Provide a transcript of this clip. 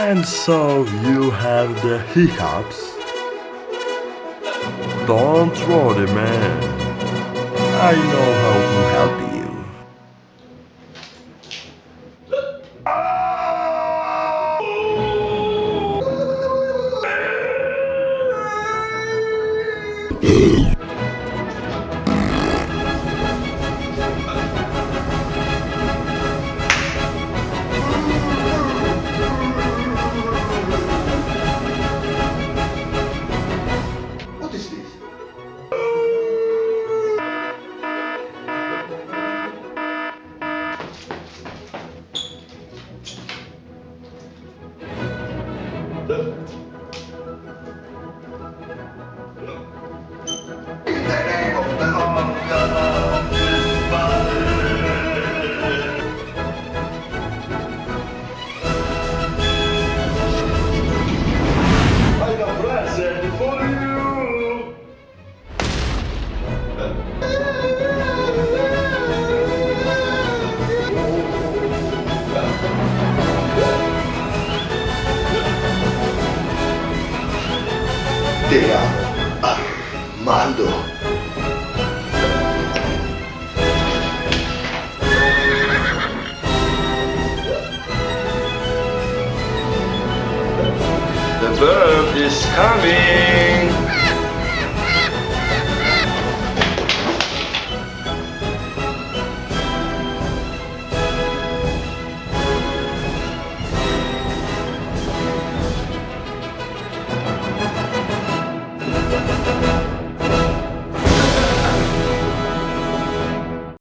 And so you have the hiccups? Don't worry, man. I know how to help you. What is this? In the name of the Lord God, I got a present for you. Te amo, Armando. The bird is coming.